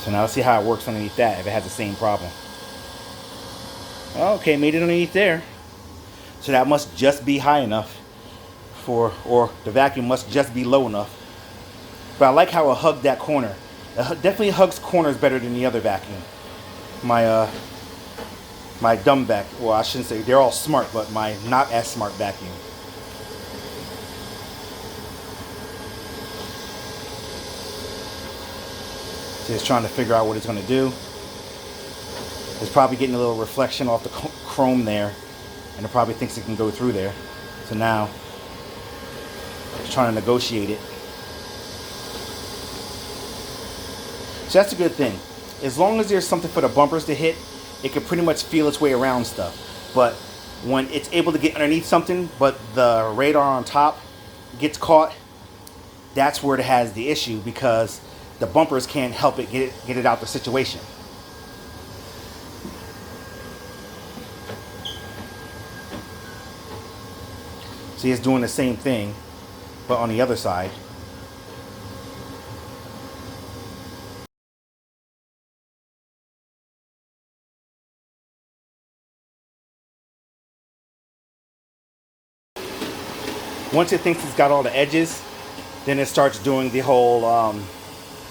[SPEAKER 1] So now let's see how it works underneath that, if it has the same problem. Okay, made it underneath there. So that must just be high enough for, or the vacuum must just be low enough. But I like how it hugged that corner. It definitely hugs corners better than the other vacuum. My dumb vacuum, well I shouldn't say, they're all smart, but my not as smart vacuum. It's trying to figure out what it's going to do. It's probably getting a little reflection off the chrome there, and it probably thinks it can go through there. So now it's trying to negotiate it. So that's a good thing. As long as there's something for the bumpers to hit, it can pretty much feel its way around stuff. But when it's able to get underneath something, but the radar on top gets caught, that's where it has the issue, because the bumpers can't help it get it out the situation. See, it's doing the same thing, but on the other side. Once it thinks it's got all the edges, then it starts doing the whole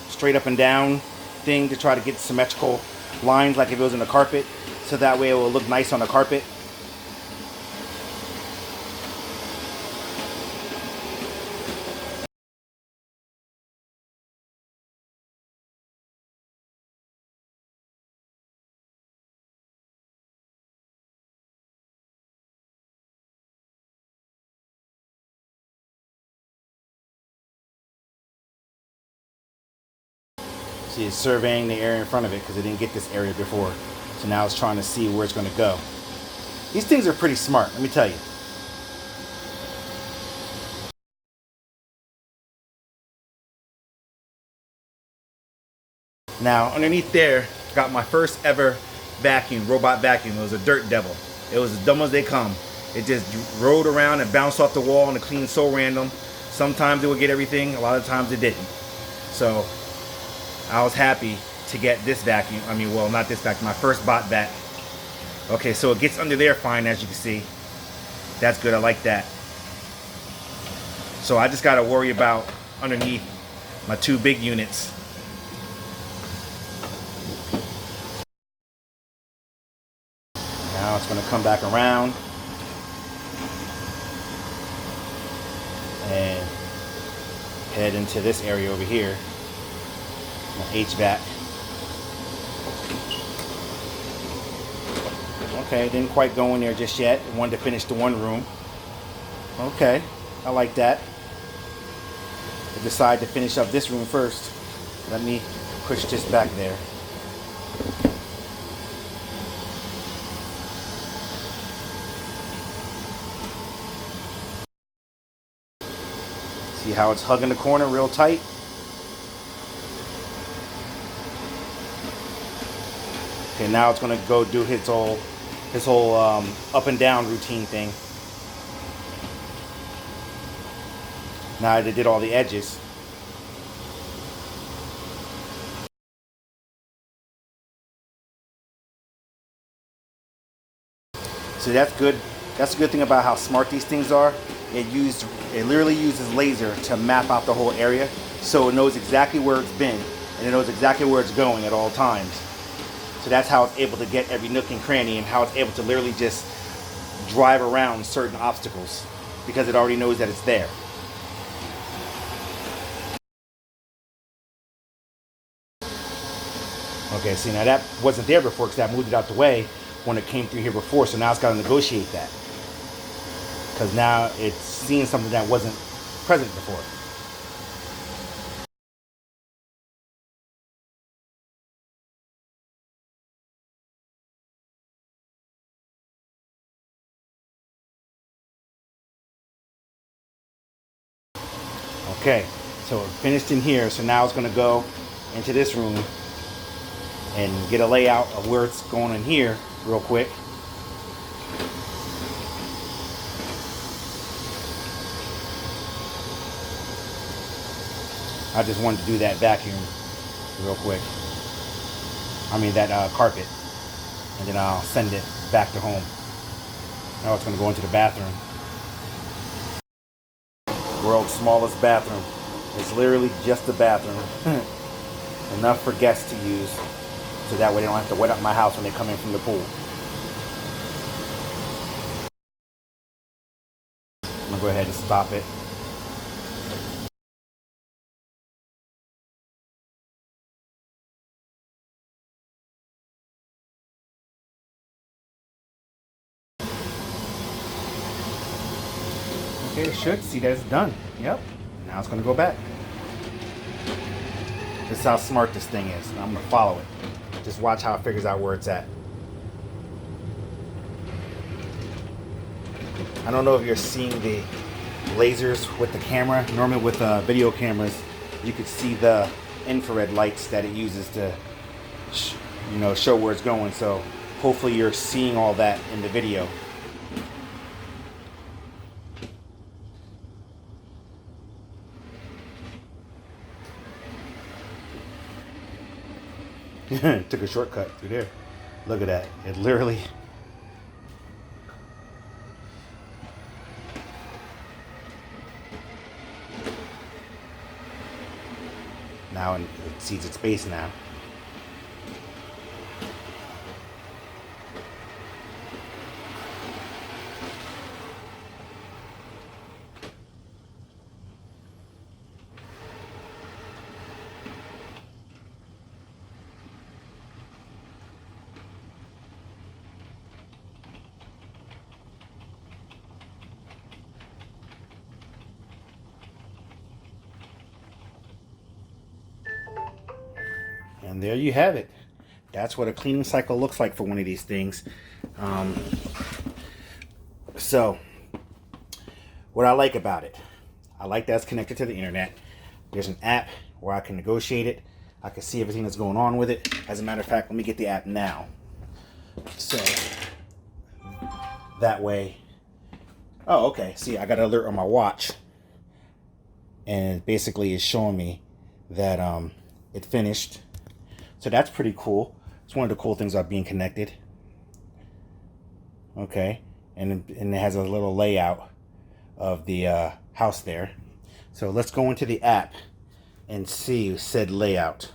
[SPEAKER 1] straight up and down thing to try to get symmetrical lines like if it was in the carpet, so that way it will look nice on the carpet. See, it's surveying the area in front of it because it didn't get this area before. So now it's trying to see where it's going to go. These things are pretty smart, let me tell you. Now, underneath there, got my first ever vacuum, robot vacuum. It was a dirt devil. It was as dumb as they come. It just rode around and bounced off the wall and it cleaned so random. Sometimes it would get everything, a lot of times it didn't. So I was happy to get this vacuum. I mean, well, not this vacuum, my first Botvac. Okay, so it gets under there fine, as you can see. That's good, I like that. So I just gotta worry about underneath my two big units. Now it's gonna come back around and head into this area over here. HVAC. Okay, didn't quite go in there just yet. Wanted to finish the one room. Okay, I like that. I decided to finish up this room first. Let me push this back there. See how it's hugging the corner real tight? Okay, now it's gonna go do his whole up and down routine thing. Now that it did all the edges. So that's good. That's a good thing about how smart these things are. It literally uses laser to map out the whole area, so it knows exactly where it's been and it knows exactly where it's going at all times. So that's how it's able to get every nook and cranny, and how it's able to literally just drive around certain obstacles because it already knows that it's there. Okay, see, now that wasn't there before because I moved it out the way when it came through here before, so now it's got to negotiate that. Because now it's seeing something that wasn't present before. Okay, so it finished in here, so now it's going to go into this room and get a layout of where it's going in here real quick. I just wanted to do that vacuum real quick. I mean that carpet, and then I'll send it back to home. Now it's going to go into the bathroom. World's smallest bathroom. It's literally just a bathroom. Enough for guests to use, so that way they don't have to wet up my house when they come in from the pool. I'm going to go ahead and stop it. Okay, it should see that it's done. Yep. Now it's going to go back. This is how smart this thing is. I'm going to follow it. Just watch how it figures out where it's at. I don't know if you're seeing the lasers with the camera. Normally with video cameras, you could see the infrared lights that it uses to show where it's going. So hopefully you're seeing all that in the video. Took a shortcut through there. Look at that. It literally... Now it sees its base now. And there you have it. That's what a cleaning cycle looks like for one of these things. So, what I like about it, I like that it's connected to the internet. There's an app where I can negotiate it. I can see everything that's going on with it. As a matter of fact, let me get the app now. So, that way... Oh, okay. See, I got an alert on my watch. And it basically is showing me that it finished. So that's pretty cool. It's one of the cool things about being connected. Okay, and it has a little layout of the house there. So let's go into the app and see said layout.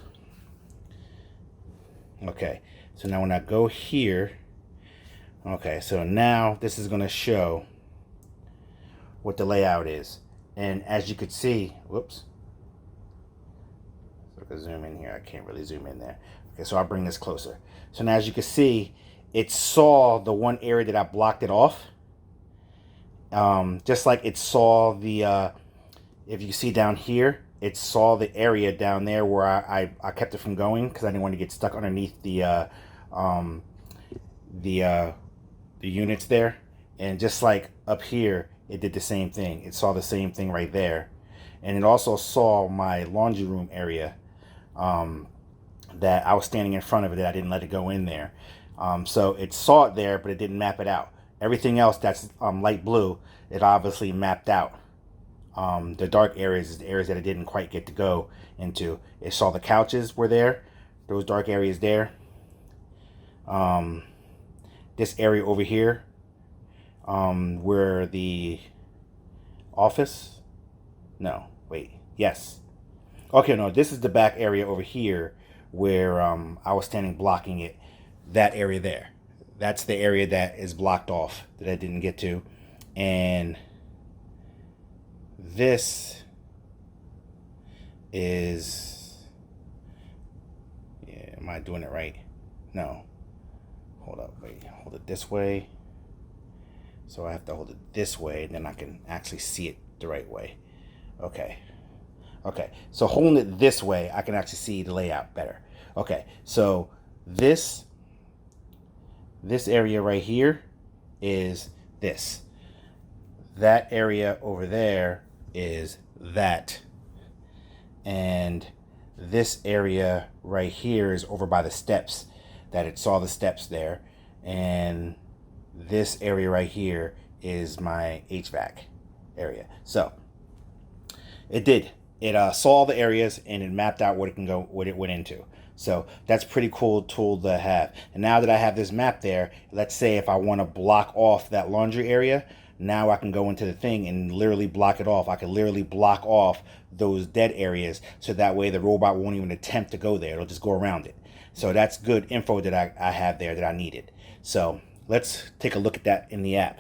[SPEAKER 1] Okay, so now when I go here, okay, so now this is going to show what the layout is. And as you could see, whoops, if I zoom in here, I can't really zoom in there. Okay, so I'll bring this closer. So now as you can see, it saw the one area that I blocked it off. Just like it saw the, if you see down here, it saw the area down there where I kept it from going because I didn't want to get stuck underneath the units there. And just like up here, it did the same thing. It saw the same thing right there. And it also saw my laundry room area that I was standing in front of it, that I didn't let it go in there. So it saw it there, but it didn't map it out. Everything else that's light blue, it obviously mapped out. The dark areas is the areas that it didn't quite get to go into. It saw the couches were there, those dark areas there. This area over here, where the office, no, wait, yes. Okay, no, this is the back area over here where I was standing blocking it. That area there. That's the area that is blocked off that I didn't get to. And this is, yeah, am I doing it right? No. Hold up, wait, hold it this way. So I have to hold it this way, and then I can actually see it the right way. Okay. Okay, so holding it this way, I can actually see the layout better. Okay, so this area right here is this. That area over there is that. And this area right here is over by the steps, that it saw the steps there. And this area right here is my HVAC area. So it did. It saw all the areas and it mapped out what it can go, what it went into. So that's a pretty cool tool to have. And now that I have this map there, let's say if I want to block off that laundry area, now I can go into the thing and literally block it off. I can literally block off those dead areas, so that way the robot won't even attempt to go there. It'll just go around it. So that's good info that I have there that I needed. So let's take a look at that in the app.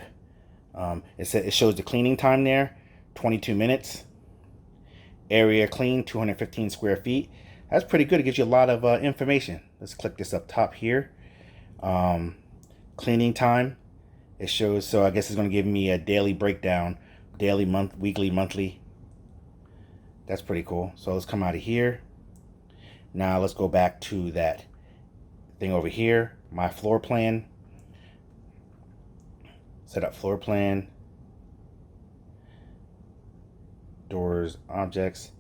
[SPEAKER 1] It shows the cleaning time there, 22 minutes. Area clean, 215 square feet. That's pretty good. It gives you a lot of information. Let's click this up top here. Cleaning time. It shows, so I guess it's going to give me a daily breakdown. Daily, month, weekly, monthly. That's pretty cool. So let's come out of here. Now let's go back to that thing over here. My floor plan. Set up floor plan. Doors, objects.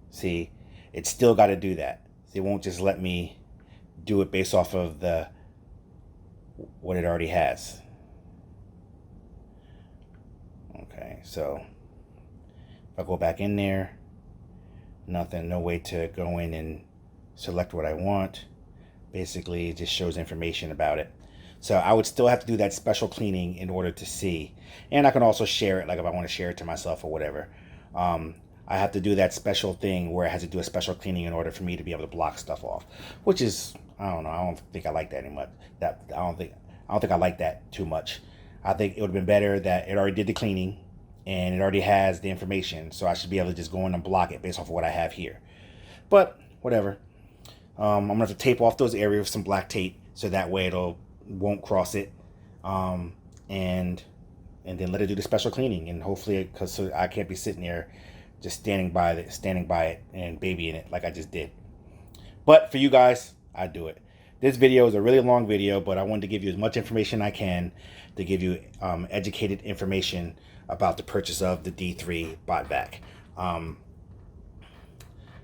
[SPEAKER 1] See, it's still got to do that. It won't just let me do it based off of what it already has. Okay, so if I go back in there, nothing, no way to go in and select what I want. Basically, it just shows information about it. So I would still have to do that special cleaning in order to see. And I can also share it, like if I want to share it to myself or whatever. I have to do that special thing where it has to do a special cleaning in order for me to be able to block stuff off, which is, I don't know, I don't think I like that anymore. I don't think I like that too much. I think it would have been better that it already did the cleaning and it already has the information, so I should be able to just go in and block it based off of what I have here. But whatever. I'm gonna have to tape off those areas with some black tape so that way won't cross it, and then let it do the special cleaning, and hopefully, because so I can't be sitting there just standing by it and babying it like I just did. But for you guys, I do it. This video is a really long video, but I wanted to give you as much information I can to give you educated information about the purchase of the D3 Botvac.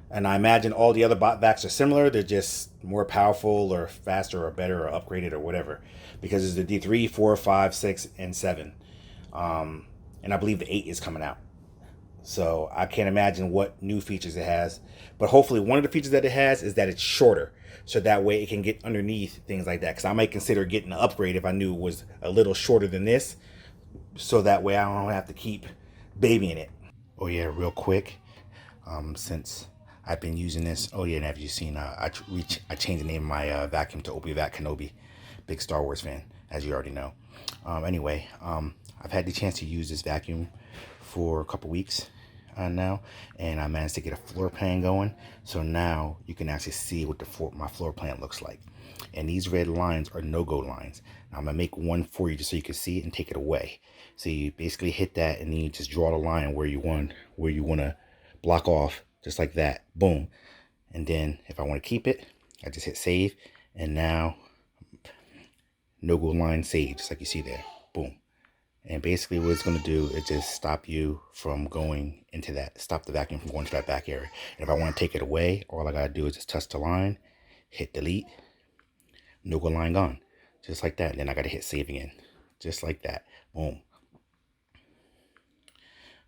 [SPEAKER 1] And I imagine all the other Botvacs are similar. They're just more powerful or faster or better or upgraded or whatever. Because it's the D3, 4, 5, 6, and 7. And I believe the 8 is coming out. So I can't imagine what new features it has. But hopefully one of the features that it has is that it's shorter. So that way it can get underneath things like that. Because I might consider getting an upgrade if I knew it was a little shorter than this. So that way I don't have to keep babying it. Oh yeah, real quick. Since I've been using this. Oh yeah, and have you seen, I changed the name of my vacuum to Obi-Vac Kenobi. Big Star Wars fan, as you already know. Anyway, I've had the chance to use this vacuum for a couple weeks. now, and I managed to get a floor plan going. So now you can actually see what my floor plan looks like. And these red lines are no-go lines. Now I'm gonna make one for you just so you can see it and take it away. So you basically hit that, and then you just draw the line where you want to block off, just like that. Boom. And then if I want to keep it, I just hit save, and now no-go line saved, just like you see there. Boom. And basically what it's going to do is just stop you from going into that, stop the vacuum from going to that back area. And if I want to take it away, all I got to do is just touch the line, hit delete, no-go line gone. Just like that. And then I got to hit save again. Just like that. Boom.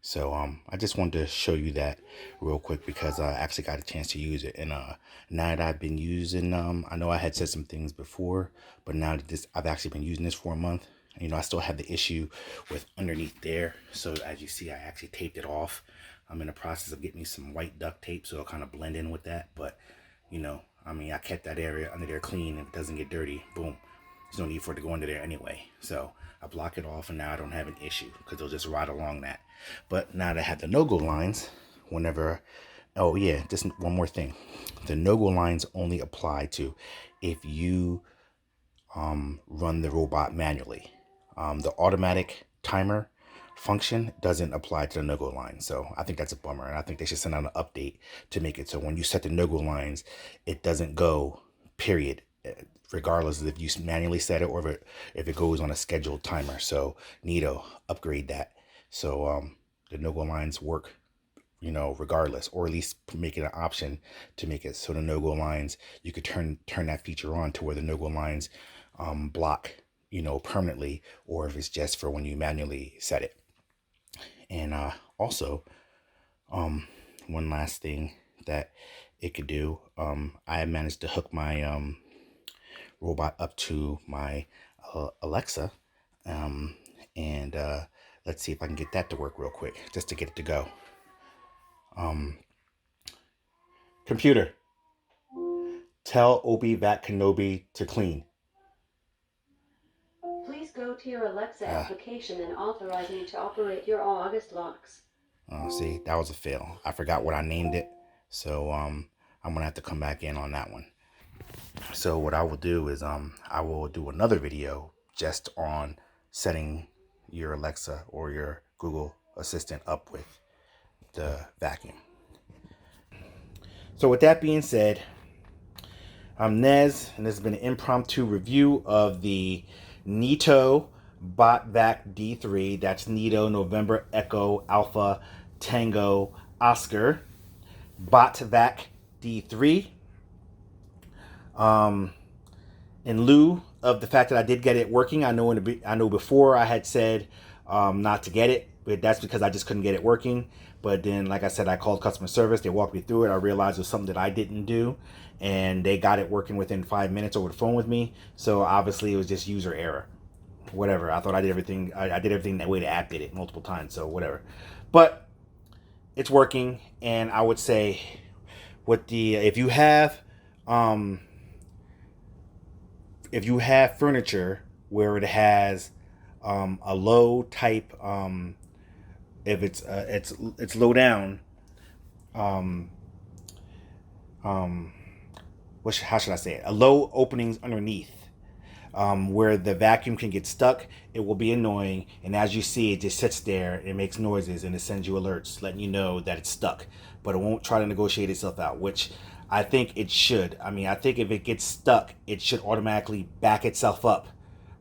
[SPEAKER 1] So I just wanted to show you that real quick because I actually got a chance to use it. And now that I've been using, I know I had said some things before, but now that I've actually been using this for a month. You know, I still have the issue with underneath there. So as you see, I actually taped it off. I'm in the process of getting me some white duct tape so it'll kind of blend in with that. But, you know, I mean, I kept that area under there clean. If it doesn't get dirty, boom. There's no need for it to go under there anyway. So I block it off, and now I don't have an issue because they'll just ride along that. But now that I have the no-go lines, whenever, oh yeah, just one more thing. The no-go lines only apply to if you run the robot manually. The automatic timer function doesn't apply to the no-go line. So I think that's a bummer. And I think they should send out an update to make it so when you set the no-go lines, it doesn't go, period, regardless of if you manually set it or if it goes on a scheduled timer. So NEATO, upgrade that. So the no-go lines work, you know, regardless, or at least make it an option to make it so the no-go lines, you could turn that feature on to where the no-go lines block, you know, permanently, or if it's just for when you manually set it. And also, one last thing that it could do, I managed to hook my robot up to my Alexa, and let's see if I can get that to work real quick, just to get it to go. Computer, tell Obi-Vat Kenobi to clean.
[SPEAKER 2] Please go to your Alexa application and authorize me to operate your August locks.
[SPEAKER 1] Oh, see, that was a fail. I forgot what I named it, so I'm gonna have to come back in on that one. So what I will do is I will do another video just on setting your Alexa or your Google Assistant up with the vacuum. So with that being said, I'm Nez, and this has been an impromptu review of the NEATO Botvac D3. That's NEATO November Echo Alpha Tango Oscar Botvac D3. In lieu of the fact that I did get it working, I know before I had said not to get it, but that's because I just couldn't get it working. But then, like I said, I called customer service. They walked me through it. I realized it was something that I didn't do, and they got it working within 5 minutes over the phone with me. So obviously, it was just user error. Whatever. I thought I did everything. I did everything that way the app did it multiple times. So whatever. But it's working, and I would say, if you have furniture where it has a low type, if it's low down, how should I say it? A low openings underneath, where the vacuum can get stuck. It will be annoying, and as you see, it just sits there. It makes noises, and it sends you alerts letting you know that it's stuck. But it won't try to negotiate itself out, which I think it should. I mean, I think if it gets stuck, it should automatically back itself up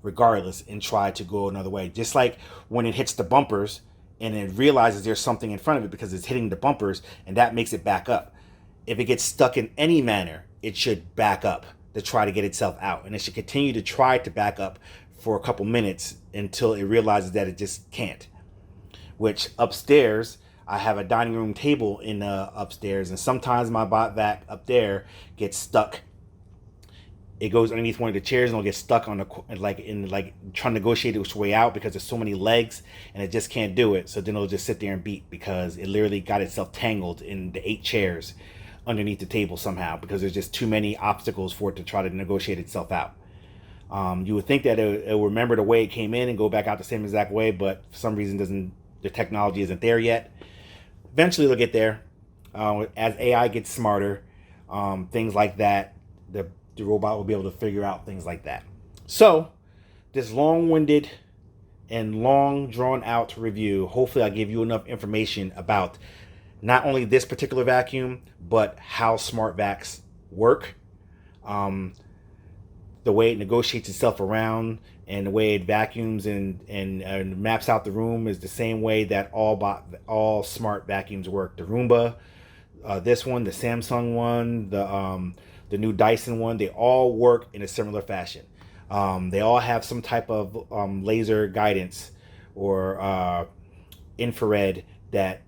[SPEAKER 1] regardless and try to go another way. Just like when it hits the bumpers and it realizes there's something in front of it because it's hitting the bumpers, and that makes it back up. If it gets stuck in any manner, it should back up to try to get itself out. And it should continue to try to back up for a couple minutes until it realizes that it just can't. Which upstairs, I have a dining room table in upstairs, and sometimes my Botvac up there gets stuck. It goes underneath one of the chairs and it'll get stuck on trying to negotiate its way out because there's so many legs, and it just can't do it. So then it'll just sit there and beep because it literally got itself tangled in the 8 chairs underneath the table somehow because there's just too many obstacles for it to try to negotiate itself out. You would think that it will remember the way it came in and go back out the same exact way, but for some reason the technology isn't there yet. eventually they'll get there. As AI gets smarter, things like that, the robot will be able to figure out things like that. So, this long-winded and long drawn out review, hopefully I give you enough information about not only this particular vacuum, but how smart vacs work, the way it negotiates itself around, and the way it vacuums and maps out the room is the same way that all smart vacuums work. The Roomba, this one, the Samsung one, the new Dyson one, they all work in a similar fashion. They all have some type of laser guidance or infrared that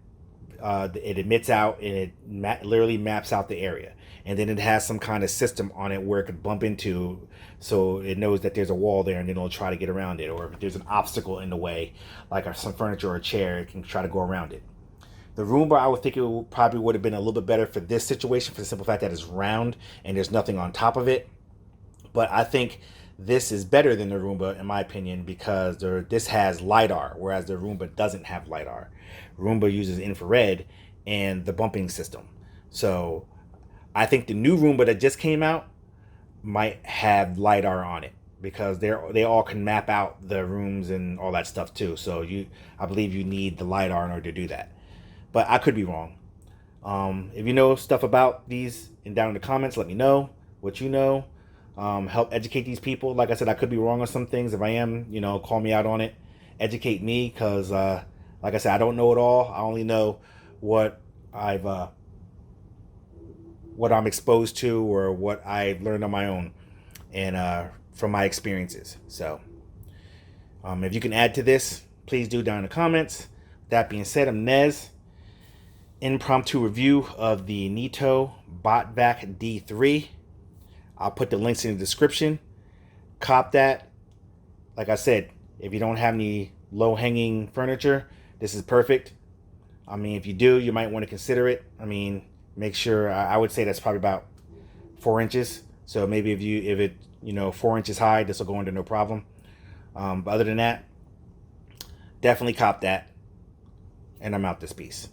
[SPEAKER 1] it emits out, and it literally maps out the area. And then it has some kind of system on it where it could bump into, so it knows that there's a wall there, and then it'll try to get around it. Or if there's an obstacle in the way, like some furniture or a chair, it can try to go around it. The Roomba, I would think it probably would have been a little bit better for this situation, for the simple fact that it's round and there's nothing on top of it. But I think this is better than the Roomba, in my opinion, because this has LiDAR, whereas the Roomba doesn't have LiDAR. Roomba uses infrared and the bumping system. So I think the new Roomba that just came out might have LiDAR on it, because they all can map out the rooms and all that stuff too. So I believe you need the LiDAR in order to do that. But I could be wrong. If you know stuff about these, and down in the comments, let me know what you know. Help educate these people. Like I said, I could be wrong on some things. If I am, call me out on it. Educate me, because like I said, I don't know it all. I only know what I'm exposed to, or what I've learned on my own, and from my experiences. So if you can add to this, please do down in the comments. That being said, I'm Nez. Impromptu review of the NEATO Botvac D3. I'll put the links in the description. Cop that. Like I said, if you don't have any low-hanging furniture, this is perfect. I mean, if you do, you might want to consider it. I mean, make sure, I would say that's probably about 4 inches. So maybe if it 4 inches high, this will go under no problem. But other than that, definitely cop that. And I'm out this piece.